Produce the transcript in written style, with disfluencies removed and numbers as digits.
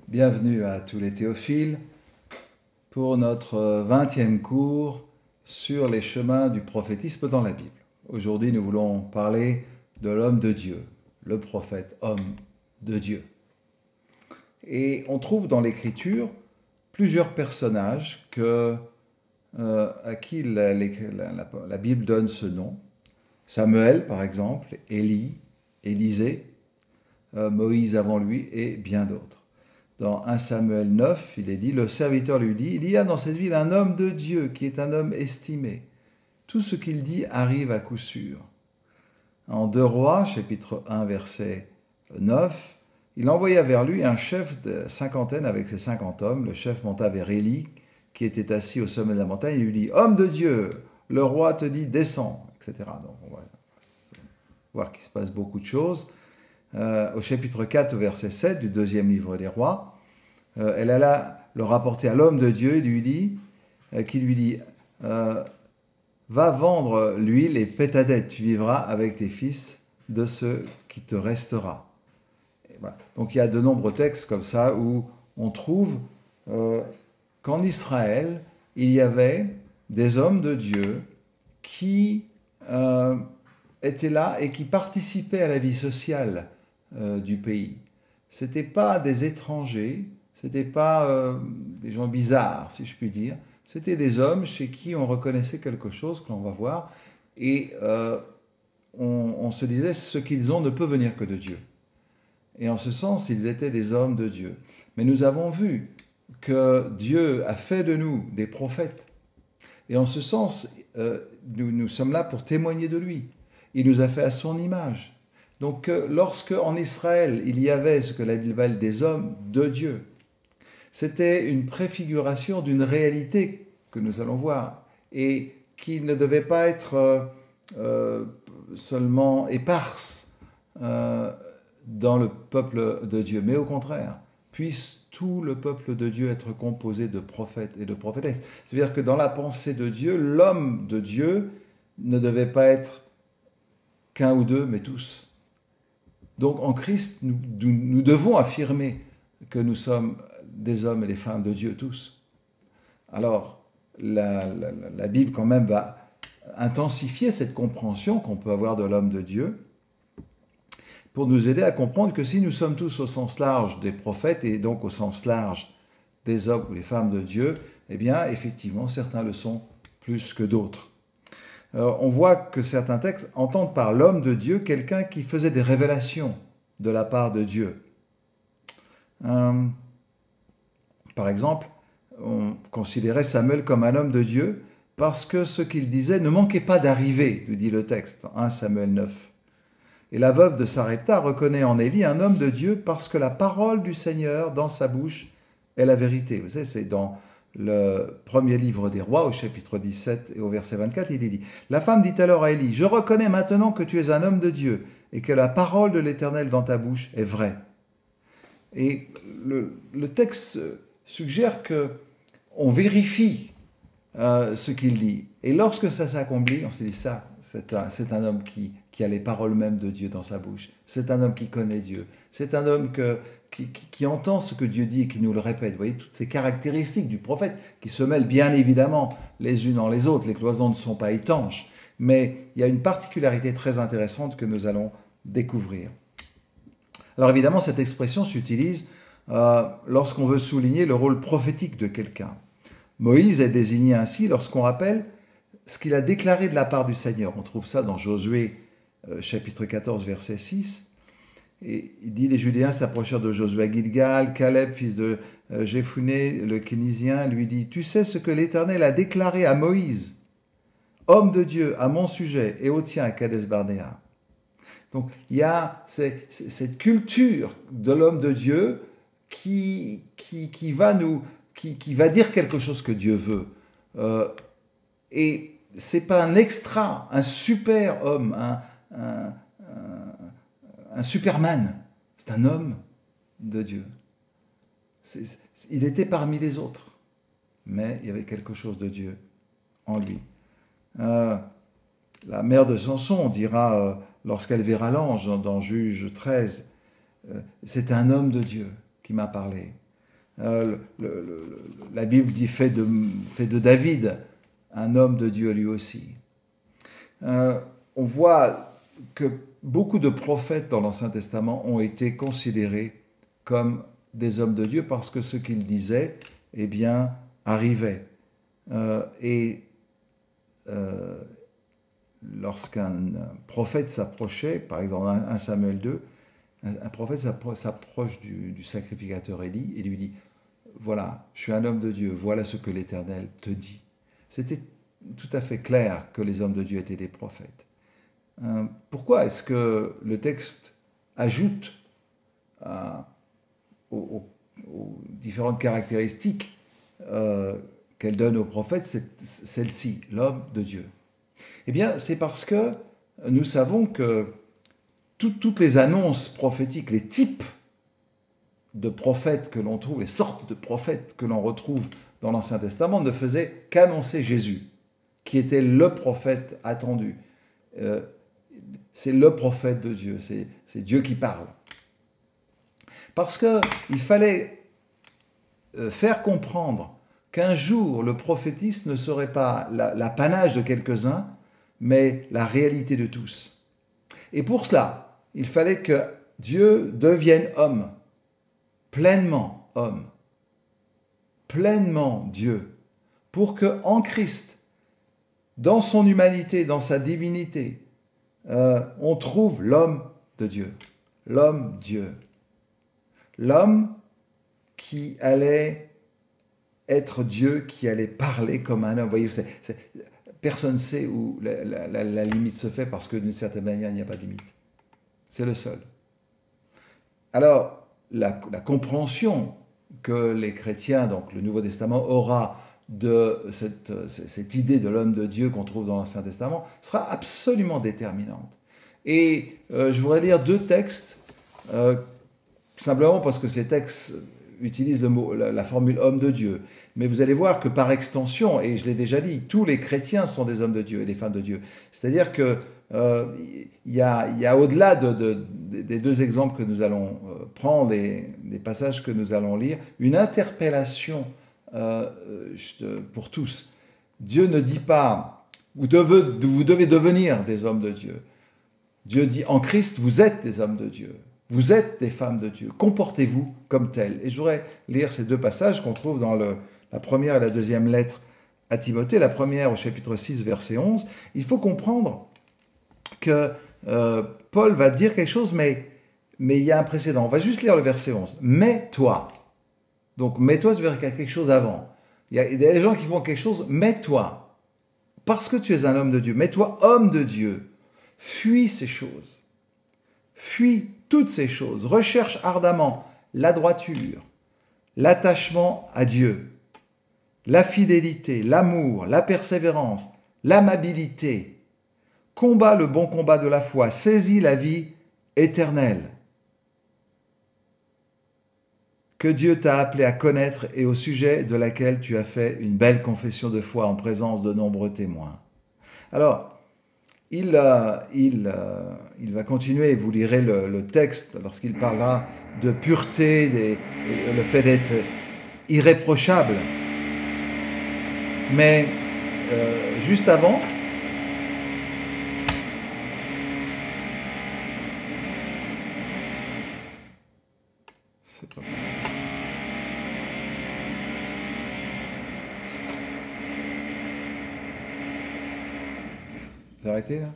Bienvenue à tous les théophiles pour notre 20e cours sur les chemins du prophétisme dans la Bible. Aujourd'hui, nous voulons parler de l'homme de Dieu, le prophète, homme de Dieu. Et on trouve dans l'Écriture plusieurs personnages à qui la Bible donne ce nom. Samuel, par exemple, Élie, Élisée, Moïse avant lui et bien d'autres. Dans 1 Samuel 9, il est dit, le serviteur lui dit, il y a dans cette ville un homme de Dieu qui est un homme estimé. Tout ce qu'il dit arrive à coup sûr. En 2 Rois, chapitre 1, verset 9, il envoya vers lui un chef de cinquantaine avec ses 50 hommes. Le chef monta vers Élie, qui était assis au sommet de la montagne, et lui dit, homme de Dieu, le roi te dit, descends, etc. Donc on va voir qu'il se passe beaucoup de choses. Au chapitre 4, au verset 7 du deuxième livre des rois, elle alla le rapporter à l'homme de Dieu qui lui dit va vendre l'huile et paie ta dette, tu vivras avec tes fils de ce qui te restera. Et voilà. Donc il y a de nombreux textes comme ça où on trouve qu'en Israël, il y avait des hommes de Dieu qui étaient là et qui participaient à la vie sociale du pays. Ce n'étaient pas des étrangers, ce n'étaient pas des gens bizarres, si je puis dire. C'était des hommes chez qui on reconnaissait quelque chose que l'on va voir, et on se disait ce qu'ils ont ne peut venir que de Dieu. Et en ce sens, ils étaient des hommes de Dieu. Mais nous avons vu que Dieu a fait de nous des prophètes. Et en ce sens, nous sommes là pour témoigner de lui. Il nous a fait à son image. Donc, lorsque en Israël, il y avait ce que la Bible appelle des hommes de Dieu, c'était une préfiguration d'une réalité que nous allons voir et qui ne devait pas être seulement éparse dans le peuple de Dieu, mais au contraire, puisse tout le peuple de Dieu être composé de prophètes et de prophétesses. C'est-à-dire que dans la pensée de Dieu, l'homme de Dieu ne devait pas être qu'un ou deux, mais tous. Donc en Christ, nous devons affirmer que nous sommes des hommes et des femmes de Dieu tous. Alors, la Bible quand même va intensifier cette compréhension qu'on peut avoir de l'homme de Dieu pour nous aider à comprendre que si nous sommes tous au sens large des prophètes et donc au sens large des hommes ou des femmes de Dieu, eh bien, effectivement, certains le sont plus que d'autres. On voit que certains textes entendent par l'homme de Dieu quelqu'un qui faisait des révélations de la part de Dieu. Par exemple, on considérait Samuel comme un homme de Dieu parce que ce qu'il disait ne manquait pas d'arriver, nous dit le texte, 1 Samuel 9. Et la veuve de Sarepta reconnaît en Élie un homme de Dieu parce que la parole du Seigneur dans sa bouche est la vérité. Vous savez, c'est dans le premier livre des rois, au chapitre 17 et au verset 24, il est dit « La femme dit alors à Élie, je reconnais maintenant que tu es un homme de Dieu et que la parole de l'Éternel dans ta bouche est vraie. » Et le texte suggère qu'on vérifie ce qu'il dit. Et lorsque ça s'accomplit, on se dit ça, c'est un homme qui a les paroles mêmes de Dieu dans sa bouche. C'est un homme qui connaît Dieu. C'est un homme qui entend ce que Dieu dit et qui nous le répète. Vous voyez, toutes ces caractéristiques du prophète qui se mêlent bien évidemment les unes dans les autres. Les cloisons ne sont pas étanches. Mais il y a une particularité très intéressante que nous allons découvrir. Alors évidemment, cette expression s'utilise lorsqu'on veut souligner le rôle prophétique de quelqu'un. Moïse est désigné ainsi lorsqu'on rappelle ce qu'il a déclaré de la part du Seigneur. On trouve ça dans Josué chapitre 14, verset 6. Et il dit, les Judéens s'approchèrent de Josué à Gilgal, Caleb, fils de Jephuné, le Kénisien, lui dit, tu sais ce que l'Éternel a déclaré à Moïse, homme de Dieu, à mon sujet et au tien à Kadès-Barnéa. Donc il y a cette culture de l'homme de Dieu qui va dire quelque chose que Dieu veut. Et c'est pas un extra, un super homme, un Superman. C'est un homme de Dieu. Il était parmi les autres, mais il y avait quelque chose de Dieu en lui. La mère de Samson dira, lorsqu'elle verra l'ange dans Juge 13, c'est un homme de Dieu qui m'a parlé. La Bible dit fait de David un homme de Dieu lui aussi. On voit que beaucoup de prophètes dans l'Ancien Testament ont été considérés comme des hommes de Dieu parce que ce qu'ils disaient, eh bien, arrivait. Lorsqu'un prophète s'approchait, par exemple 1 Samuel 2, un prophète s'approche du sacrificateur Élie et lui dit « Voilà, je suis un homme de Dieu, voilà ce que l'Éternel te dit. » C'était tout à fait clair que les hommes de Dieu étaient des prophètes. Pourquoi est-ce que le texte ajoute aux différentes caractéristiques qu'elle donne aux prophètes celle-ci, l'homme de Dieu? Eh bien, c'est parce que nous savons que toutes les annonces prophétiques, les types de prophètes que l'on trouve, les sortes de prophètes que l'on retrouve dans l'Ancien Testament ne faisaient qu'annoncer Jésus, qui était le prophète attendu. C'est le prophète de Dieu, c'est Dieu qui parle. Parce qu'il fallait faire comprendre qu'un jour, le prophétisme ne serait pas l'apanage de quelques-uns, mais la réalité de tous. Et pour cela, il fallait que Dieu devienne homme, pleinement homme, pleinement Dieu, pour que en Christ, dans son humanité, dans sa divinité, on trouve l'homme de Dieu, l'homme Dieu, l'homme qui allait être Dieu, qui allait parler comme un homme. Vous voyez, personne ne sait où la limite se fait parce que d'une certaine manière, il n'y a pas de limite. C'est le seul. Alors, la compréhension que les chrétiens, donc le Nouveau Testament, aura de cette idée de l'homme de Dieu qu'on trouve dans l'Ancien Testament sera absolument déterminante. Et je voudrais lire deux textes, simplement parce que ces textes utilisent la formule homme de Dieu. Mais vous allez voir que par extension, et je l'ai déjà dit, tous les chrétiens sont des hommes de Dieu et des femmes de Dieu. C'est-à-dire que il y a au-delà des deux exemples que nous allons prendre, des passages que nous allons lire, une interpellation pour tous. Dieu ne dit pas vous devez devenir des hommes de Dieu. Dieu dit en Christ vous êtes des hommes de Dieu. Vous êtes des femmes de Dieu. Comportez-vous comme tels. Et je voudrais lire ces deux passages qu'on trouve dans la première et la deuxième lettre à Timothée. La première au chapitre 6, verset 11. Il faut comprendre que Paul va dire quelque chose, mais il y a un précédent. On va juste lire le verset 11. Mais toi. Donc, mets-toi, ça veut dire qu'il y a quelque chose avant. Il y a des gens qui font quelque chose, mets-toi. Parce que tu es un homme de Dieu. Mets-toi homme de Dieu. Fuis ces choses. Fuis toutes ces choses. Recherche ardemment la droiture, l'attachement à Dieu, la fidélité, l'amour, la persévérance, l'amabilité. Combat le bon combat de la foi. Saisis la vie éternelle que Dieu t'a appelé à connaître et au sujet de laquelle tu as fait une belle confession de foi en présence de nombreux témoins. Alors, il va continuer, vous lirez le texte lorsqu'il parlera de pureté, le fait d'être irréprochable. Mais juste avant, c'est pas possible. Vous arrêtez là ?